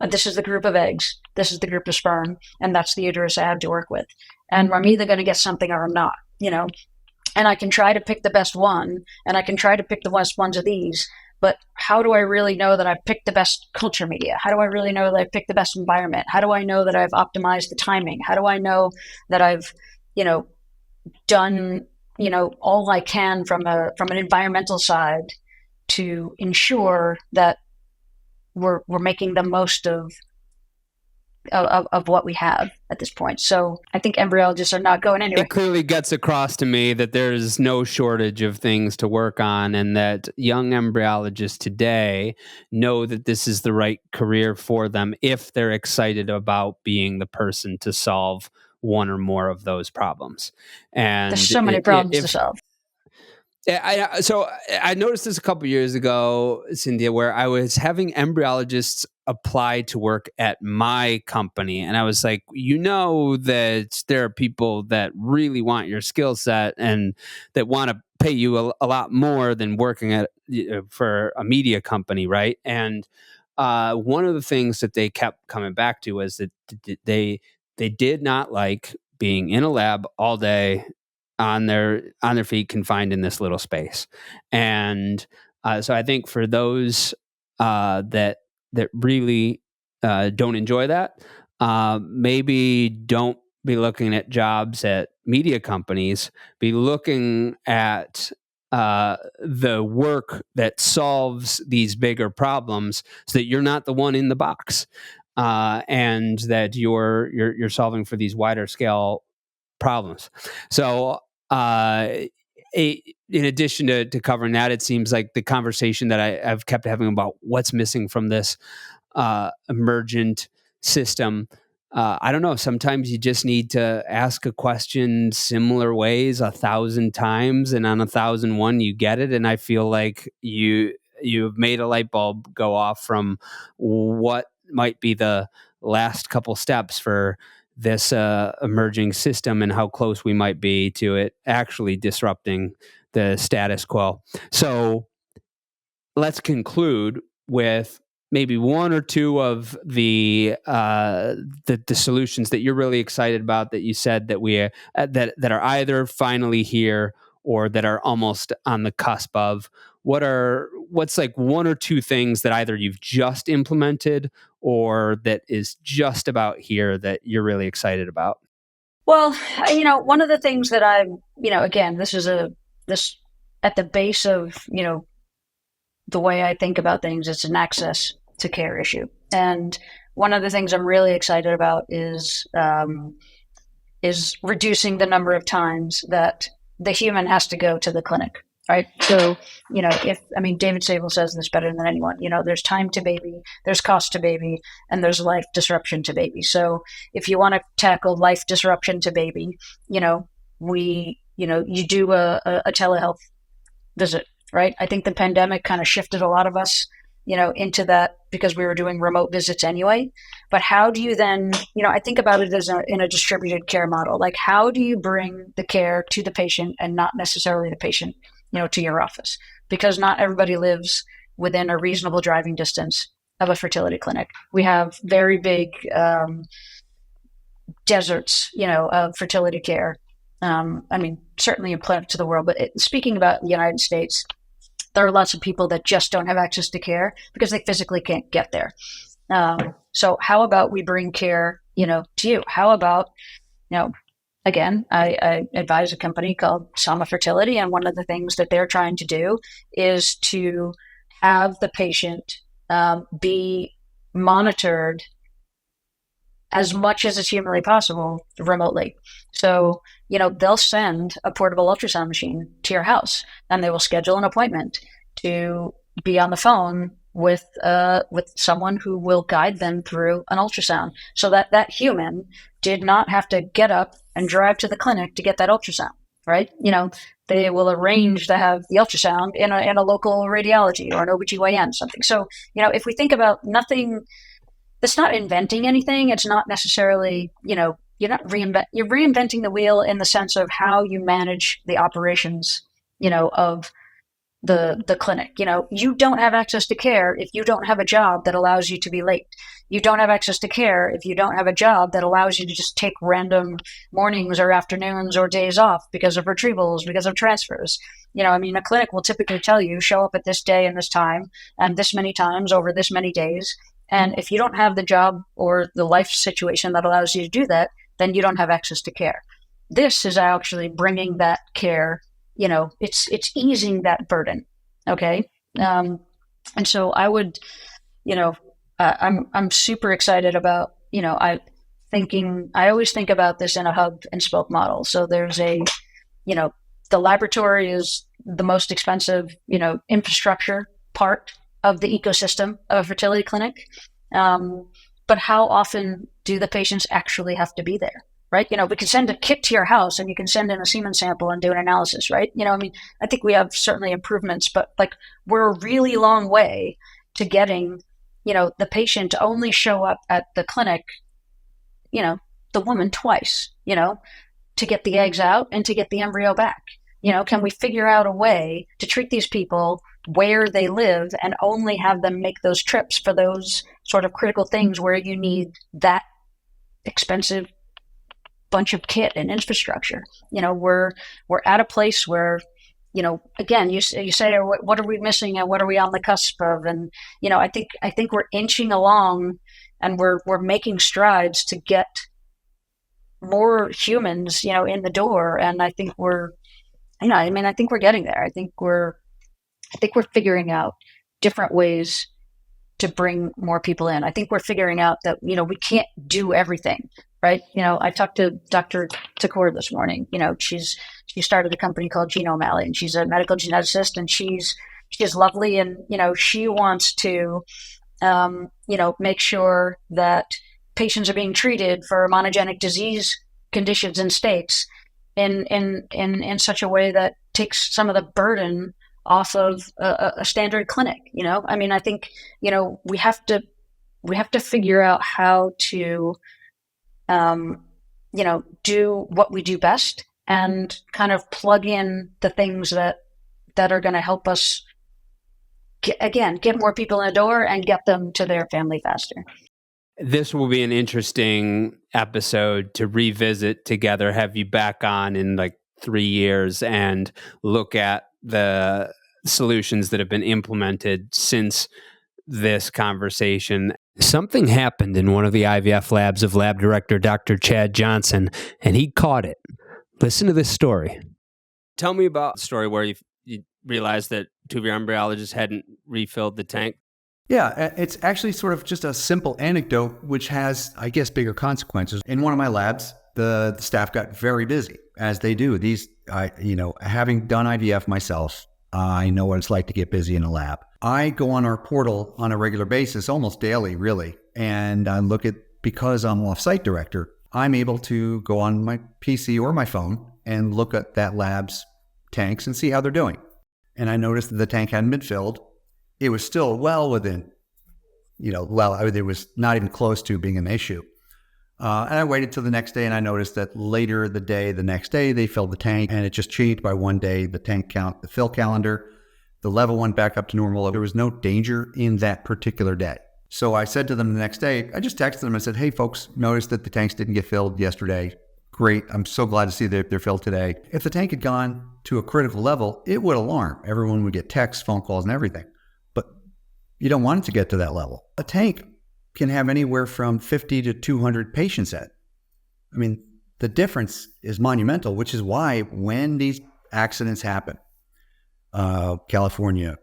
this is the group of eggs, this is the group of sperm, and that's the uterus I have to work with. And I'm either going to get something or I'm not, and I can try to pick the best one, and I can try to pick the best ones of these, but how do I really know that I've picked the best culture media? How do I really know that I've picked the best environment? How do I know that I've optimized the timing? How do I know that I've, done, all I can from an environmental side to ensure that we're making the most of what we have at this point. So I think embryologists are not going anywhere. It clearly gets across to me that there's no shortage of things to work on, and that young embryologists today know that this is the right career for them if they're excited about being the person to solve one or more of those problems. And There's so many problems to solve. So I noticed this a couple years ago, Cynthia, where I was having embryologists apply to work at my company. And I was like, that there are people that really want your skill set and that want to pay you a lot more than working at for a media company, right? And one of the things that they kept coming back to was that they did not like being in a lab all day on their feet, confined in this little space. And so I think for those that really don't enjoy that, maybe don't be looking at jobs at media companies, be looking at the work that solves these bigger problems, so that you're not the one in the box, and that you're solving for these wider scale problems. So in addition to covering that, it seems like the conversation that I've kept having about what's missing from this emergent system, I don't know, sometimes you just need to ask a question similar ways 1,000 times, and on 1,001 you get it. And I feel like you've made a light bulb go off from what might be the last couple steps for this emerging system, and how close we might be to it actually disrupting the status quo. So let's conclude with maybe one or two of the solutions that you're really excited about, that you said that we that are either finally here or that are almost on the cusp of. What's like one or two things that either you've just implemented or that is just about here that you're really excited about? Well, one of the things that again, this at the base of, the way I think about things, it's an access to care issue. And one of the things I'm really excited about is reducing the number of times that the human has to go to the clinic. Right. So, David Sable says this better than anyone, there's time to baby, there's cost to baby, and there's life disruption to baby. So if you want to tackle life disruption to baby, you do a telehealth visit, right? I think the pandemic kind of shifted a lot of us, into that, because we were doing remote visits anyway. But how do you then, I think about it as in a distributed care model. Like, how do you bring the care to the patient and not necessarily the patient, to your office? Because not everybody lives within a reasonable driving distance of a fertility clinic. We have very big deserts, of fertility care. Certainly in parts of the world, but speaking about the United States, there are lots of people that just don't have access to care because they physically can't get there. So how about we bring care, to you? How about, again, I advise a company called Sama Fertility, and one of the things that they're trying to do is to have the patient be monitored as much as it's humanly possible remotely. So, they'll send a portable ultrasound machine to your house, and they will schedule an appointment to be on the phone with someone who will guide them through an ultrasound, so that human did not have to get up and drive to the clinic to get that ultrasound, right? They will arrange to have the ultrasound in a local radiology or an OBGYN, something. So, if we think about nothing, that's not inventing anything. It's not necessarily, you're reinventing the wheel in the sense of how you manage the operations, of the clinic. You don't have access to care if you don't have a job that allows you to be late. You don't have access to care if you don't have a job that allows you to just take random mornings or afternoons or days off because of retrievals, because of transfers. A clinic will typically tell you, show up at this day and this time and this many times over this many days. And if you don't have the job or the life situation that allows you to do that, then you don't have access to care. This is actually bringing that care, it's easing that burden. Okay. And so I would I'm super excited about, I always think about this in a hub and spoke model. So there's the laboratory is the most expensive, infrastructure part of the ecosystem of a fertility clinic. But how often do the patients actually have to be there? Right. We can send a kit to your house and you can send in a semen sample and do an analysis. Right. I think we have certainly improvements, but we're a really long way to getting, the patient to only show up at the clinic, the woman twice, to get the eggs out and to get the embryo back. Can we figure out a way to treat these people where they live and only have them make those trips for those sort of critical things where you need that expensive bunch of kit and infrastructure? We're at a place where, again, you say, what are we missing and what are we on the cusp of? And, I think we're inching along and we're making strides to get more humans, in the door. And I think I think we're getting there. I think we're figuring out different ways to bring more people in. I think we're figuring out that, we can't do everything, right? I talked to Dr. Takor this morning. She started a company called Genome Alley, and she's a medical geneticist, and she's lovely. And, she wants to, make sure that patients are being treated for monogenic disease conditions and states in such a way that takes some of the burden off of a standard clinic. I think, we have to figure out how to, do what we do best and kind of plug in the things that are going to help us, get more people in the door and get them to their family faster. This will be an interesting episode to revisit together, have you back on in 3 years and look at the solutions that have been implemented since this conversation. Something happened in one of the IVF labs of lab director Dr. Chad Johnson, and he caught it. Listen to this story. Tell me about the story where you realized that two of your embryologists hadn't refilled the tank. Yeah, it's actually sort of just a simple anecdote, which has, I guess, bigger consequences. In one of my labs, the staff got very busy, as they do. Having done IVF myself, I know what it's like to get busy in a lab. I go on our portal on a regular basis, almost daily, really. And I look at, because I'm off-site director, I'm able to go on my PC or my phone and look at that lab's tanks and see how they're doing. And I noticed that the tank hadn't been filled. It was still well within, it was not even close to being an issue. And I waited till the next day and I noticed that later the next day, they filled the tank and it just changed by one day, the tank count, the fill calendar, the level went back up to normal. There was no danger in that particular day. So I said to them the next day, I just texted them and said, hey folks, noticed that the tanks didn't get filled yesterday. Great. I'm so glad to see that they're filled today. If the tank had gone to a critical level, it would alarm. Everyone would get texts, phone calls, and everything. But you don't want it to get to that level. A tank can have anywhere from 50 to 200 patients at. The difference is monumental, which is why when these accidents happen, California,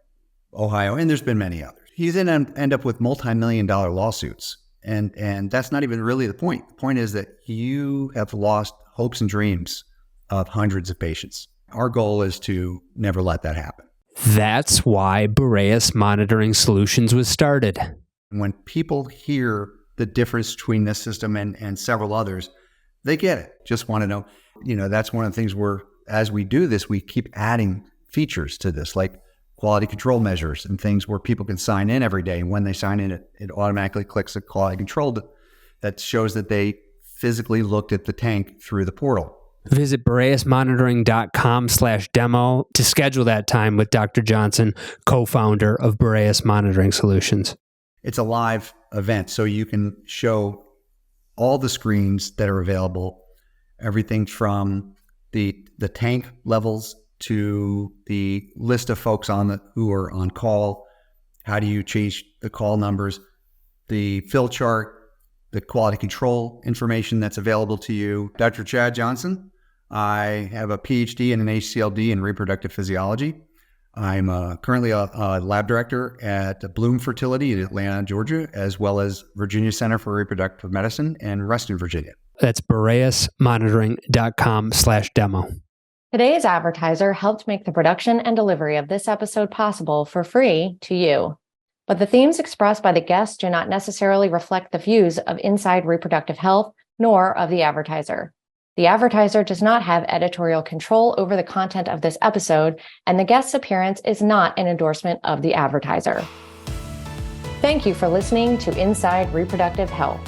Ohio, and there's been many others, you then end up with multi-million-dollar lawsuits. And that's not even really the point. The point is that you have lost hopes and dreams of hundreds of patients. Our goal is to never let that happen. That's why Boreas Monitoring Solutions was started. When people hear the difference between this system and several others, they get it. Just want to know, that's one of the things as we do this, we keep adding features to this, like quality control measures and things where people can sign in every day. And when they sign in, it automatically clicks a quality control that shows that they physically looked at the tank through the portal. Visit boreasmonitoring.com/demo to schedule that time with Dr. Johnson, co-founder of Boreas Monitoring Solutions. It's a live event, so you can show all the screens that are available, everything from the tank levels to the list of folks who are on call. How do you change the call numbers? The fill chart, the quality control information that's available to you. Dr. Chad Johnson, I have a PhD and an HCLD in reproductive physiology. I'm currently a lab director at Bloom Fertility in Atlanta, Georgia, as well as Virginia Center for Reproductive Medicine in Reston, Virginia. That's boreasmonitoring.com/demo. Today's advertiser helped make the production and delivery of this episode possible for free to you. But the themes expressed by the guests do not necessarily reflect the views of Inside Reproductive Health, nor of the advertiser. The advertiser does not have editorial control over the content of this episode, and the guest's appearance is not an endorsement of the advertiser. Thank you for listening to Inside Reproductive Health.